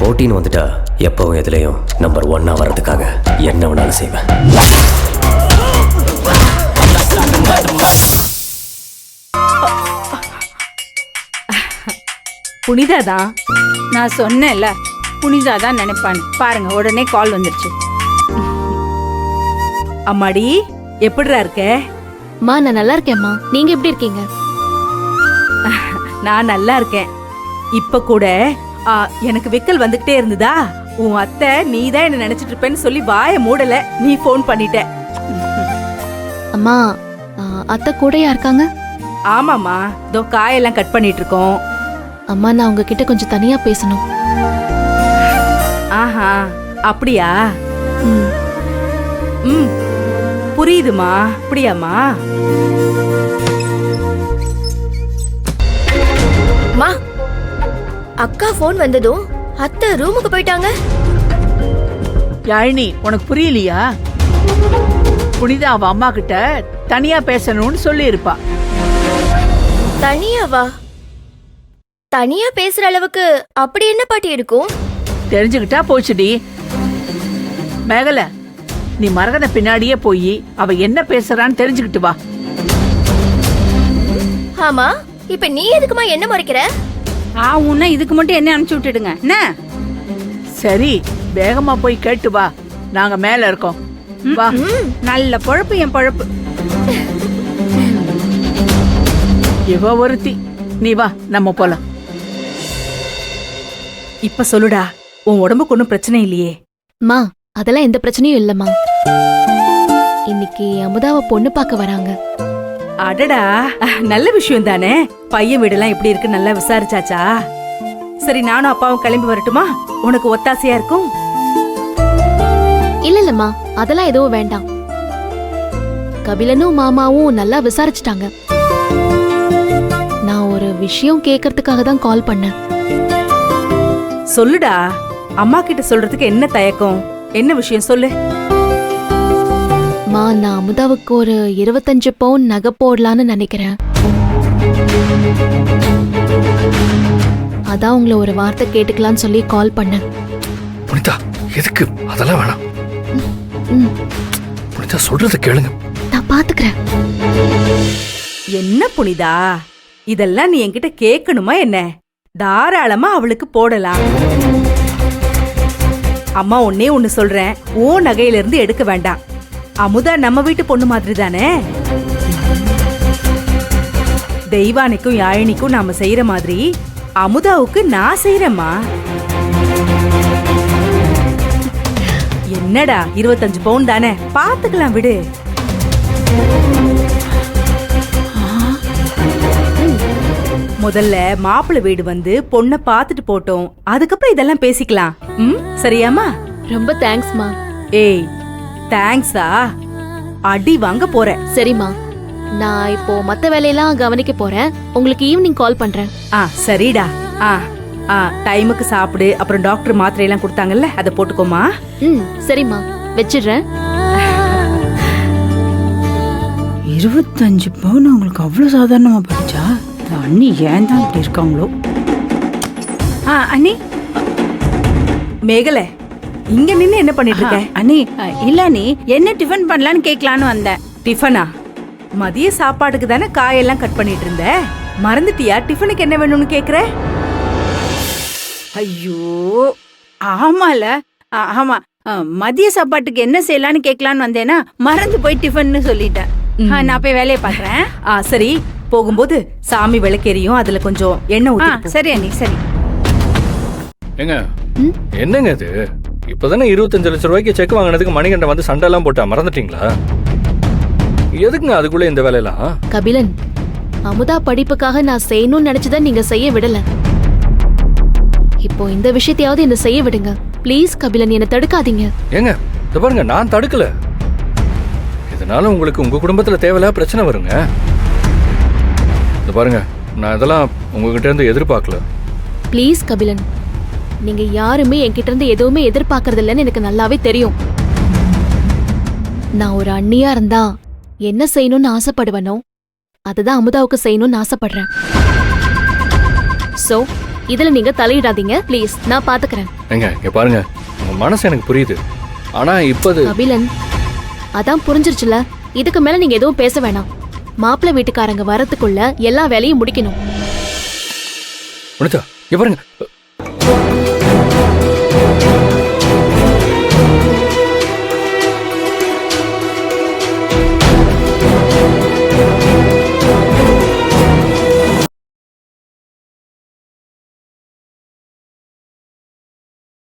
போட்டின்னு வந்துட்டா எப்பவும் எதுலேயும் நம்பர் 1 வர்றதுக்காக என்ன வேணாலும் செய்வேன். புனிதாதான். நான் சொன்னேன்ல, புனிதாதான் நினைப்பான்னு. பாருங்க, உடனே கால் வந்துருச்சு. அம்மாடி, எப்படிடா இருக்க? மா, நான் நல்லா இருக்கேன்மா. நீங்க எப்படி இருக்கீங்க? நான் நல்லா இருக்கேன். இப்ப கூட எனக்கு விக்கல் வந்துகிட்டே இருந்ததா, உன் அத்தை நீதான் என்ன நினைச்சிட்டு இருப்பேன்னு சொல்லி வாய மூடல, நீ போன் பண்ணிட்ட. அம்மா, அத்தை கூடயா இருக்காங்க? ஆமாமா, இதோ காயெல்லாம் கட் பண்ணிட்டு இருக்கோம். அம்மா, நான் உங்ககிட்ட கொஞ்சம் தனியா பேசணும். ஆஹா, அப்படியா? ம். ம், புரியுதுமா. அப்படியாமா? மா, அக்கா போன் வந்ததும் அத்தை ரூமுக்கு போயிட்டாங்க. யாழினி, உனக்கு புரியலையா? புனிதா அவ அம்மா கிட்ட தனியா பேசணும்னு சொல்லி இருப்பா. தனியாவா? தனியா பேசுற அளவுக்கு அப்படி என்ன பாட்டி இருக்கும்? தெரிஞ்சுக்கிட்டா போச்சுடி. மேகல, நீ மரகத பின்னாடியே போய் அவ என்ன பேசுறான்னு தெரிஞ்சுக்கிட்டு வா. ஆமா, இப்ப நீ எதுக்குமா என்ன மறைக்கிற? உன்ன இதுக்கு மட்டும் என்ன அனுப்பிச்சு விட்டுடுங்க என்ன? சரி, வேகமா போய் கேட்டு வா. நாங்க மேல இருக்கோம். வா. நல்ல பொழப்பு என் பொழப்பு. இவ ஒருத்தி. நீ வா, நம்ம போலாம். இப்ப சொல்லுடா, உன் உடம்புக்கு ஒன்னும் பிரச்சனை இல்லையே? மா, அதெல்லாம் எந்த பிரச்சனையும் இல்லம்மா. இன்னைக்கு அமுதாவை பொண்ணு பார்க்க வராங்க. அடடா, நல்ல விஷயம் தானே. பையன் வீடெல்லாம் எப்படி இருக்கு நல்லா விசாரிச்சாச்சா? சரி, நானும் அப்பாவும் கிளம்பி வரட்டுமா? உனக்கு ஒத்தாசையா இருக்கும். இல்ல இல்லம்மா, அதெல்லாம் எதுவும் வேண்டாம். கபிலனும் மாமாவும் நல்லா விசாரிச்சுட்டாங்க. நான் ஒரு விஷயம் கேட்கறதுக்காக தான் கால் பண்ணேன். சொல்லுடா, அம்மா கிட்ட சொல்றதுக்கு என்ன தயக்கம்? என்ன விஷயம் சொல்லு. மா, நான் அமுதாவுக்கு ஒரு 25 பவுன் நகை போடலான்னு நினைக்கிறேன். அதான் உங்களை ஒரு வார்த்தை கேட்டுக்கலான்னு சொல்லி கால் பண்ணேன். புனிதா, எதுக்கு? அதெல்லாம் வேணாம். ம், புனிதா, சொல்றத கேளுங்க. நான் பாத்துக்கிறேன். என்ன புனிதா, இதெல்லாம் நீ என்கிட்ட கேட்கணுமா என்ன? தாராளமா அவளுக்கு போடலாம். அம்மா ஒன்னே ஒன்னு சொல்றேன், ஓ நகையில இருந்து எடுக்க வேண்டாம். அமுதா நம்ம வீட்டு பொண்ணு மாதிரி தானே. தெய்வானிக்கும் யாழினிக்கும் நாம செய்யற மாதிரி அமுதாவுக்கு நான் செய்யறேம்மா. என்னடா 25 பவுன் தானே, பாத்துக்கலாம் விடு. முதல்ல மாப்பிள்ளை வீடு வந்து பொண்ணை பாத்துட்டு போட்டோம், அதுக்கப்புறம் இதெல்லாம் பேசிக்கலாம். சரியாமா? ரொம்ப தேங்க்ஸ்மா. ஏய், தேங்க்ஸா? அடி வாங்க போற. சரிம்மா, நான் இப்போ மத்த வேலையெல்லாம் கவனிக்க போறேன். உங்களுக்கு ஈவினிங் கால் பண்றேன். சரிடா. டைமுக்கு சாப்பிடு. அப்புறம் டாக்டர் மாத்திரை எல்லாம் கொடுத்தாங்கல்ல, அதை போட்டுக்கோமா. சரிம்மா, வச்சிடுறேன். 25 பவுன் உங்களுக்கு அவ்வளவு சாதாரணமா போயிடுச்சா? அண்ணி ஏன் தான் இப்படி இருக்காங்களோ? அண்ணி, மேகலை இங்க நின்னு என்ன பண்ணிட்டு இருக்க? அண்ணி, இல்ல நீ என்ன டிஃபன் பண்ணலான்னு கேட்கலான்னு வந்தேன். டிஃபனா? மதிய சாப்பாடுக்கு தானே காயெல்லாம் கட் பண்ணிட்டு இருந்த, மறந்துட்டியா? டிஃபனுக்கு என்ன வேணும்னு கேக்குற? ஐயோ, ஆமால. ஆமா, மதிய சாப்பாட்டுக்கு என்ன செய்யலான்னு கேட்கலான்னு வந்தேன்னா மறந்து போய் டிஃபன்னு சொல்லிட்டேன். நான் போய் வேலையை பாக்குறேன். சரி, போகும்போது சாமி விளக்கெரியும், அதுல கொஞ்சம் எண்ணெய் ஊத்தி. சரி அண்ணி, சரி. ஏங்க, என்னங்க இது? இப்பதானே 25 லட்சம் ரூபாய்க்கு செக் வாங்கினதுக்கு மணிகண்டன் வந்து சண்டை எல்லாம் போட்டா, மறந்துட்டீங்களா? எதுக்குங்க அதுக்குள்ள இந்த வேலையெல்லாம்? கபிலன், அமுதா படிப்புக்காக நான் செய்யணும்னு நினைச்சதை நீங்க செய்ய விடல. இப்போ இந்த விஷயத்தையாவது என்ன செய்ய விடுங்க ப்ளீஸ். கபிலன், என்ன தடுக்காதீங்க. ஏங்க, இத பாருங்க, நான் தடுக்கல. இதனால உங்களுக்கு உங்க குடும்பத்துல தேவையில்லாத பிரச்சனை வருங்க. இத பாருங்க, நான் இதெல்லாம் உங்ககிட்ட இருந்து எதிர்பார்க்கல. ப்ளீஸ் கபிலன், நீங்க யாருமே என்கிட்ட இருந்து எதுவுமே எதிர்பார்க்கறது இல்லைன்னு எனக்கு நல்லாவே தெரியும். நான் ஒரு அண்ணியா இருந்தா என்ன செய்யணும்னு ஆசைப்படுவனோ அதுதான் அமுதாவுக்கு செய்யணும்னு ஆசைப்படுறேன். சோ இதுல நீங்க தலையிடாதீங்க ப்ளீஸ். நான் பாத்துக்கிறேன். ஏங்க இங்க பாருங்க, உங்க மனசு எனக்கு புரியுது. ஆனா இப்ப அது கபிலன், அதான் புரிஞ்சிருச்சுல. இதுக்கு மேல நீங்க எதுவும் பேச வேணாம். மாப்பிள்ளை வீட்டுக்காரங்க வரதுக்குள்ள எல்லா வேலையும் முடிக்கணும். இங்க பாருங்க,